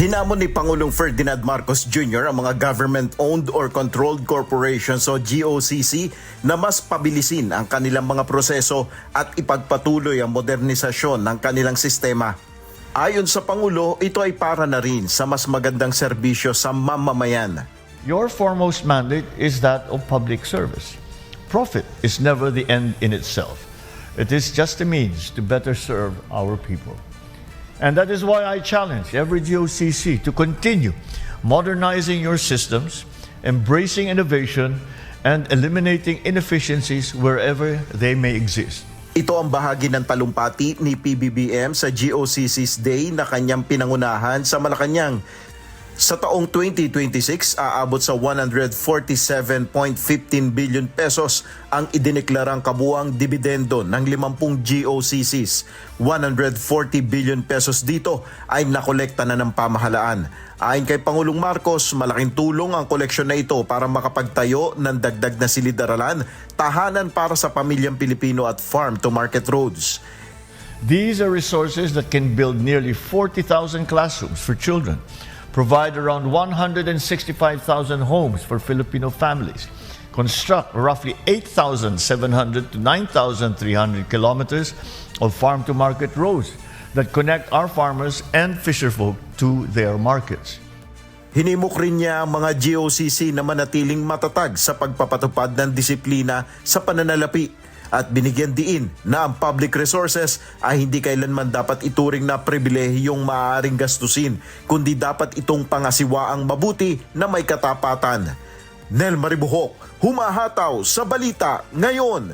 Hinamon ni Pangulong Ferdinand Marcos Jr. ang mga government-owned or controlled corporations o GOCC na mas pabilisin ang kanilang mga proseso at ipagpatuloy ang modernisasyon ng kanilang sistema. Ayon sa Pangulo, ito ay para na rin sa mas magandang serbisyo sa mamamayan. Your foremost mandate is that of public service. Profit is never the end in itself. It is just a means to better serve our people. And that is why I challenge every GOCC to continue modernizing your systems, embracing innovation, and eliminating inefficiencies wherever they may exist. Ito ang bahagi ng talumpati ni PBBM sa GOCC's Day na kanyang pinangunahan sa Malacanang. Sa taong 2026, aabot sa 147.15 billion pesos ang idineklarang kabuang dibidendo ng 50 GOCCs. 140 billion pesos dito ay nakolekta na ng pamahalaan. Ayon kay Pangulong Marcos, malaking tulong ang koleksyon na ito para makapagtayo ng dagdag na silid-aralan, tahanan para sa pamilyang Pilipino at farm-to-market roads. These are resources that can build nearly 40,000 classrooms for children, provide around 165,000 homes for Filipino families, construct roughly 8,700 to 9,300 kilometers of farm-to-market roads that connect our farmers and fisherfolk to their markets. Hinimok rin niya ang mga GOCC na manatiling matatag sa pagpapatupad ng disiplina sa pananalapi at binigyan diin na ang public resources ay hindi kailanman dapat ituring na pribilehiyong maaaring gastusin, kundi dapat itong pangasiwaang mabuti na may katapatan. Nel Maribuhok, humahataw sa balita ngayon.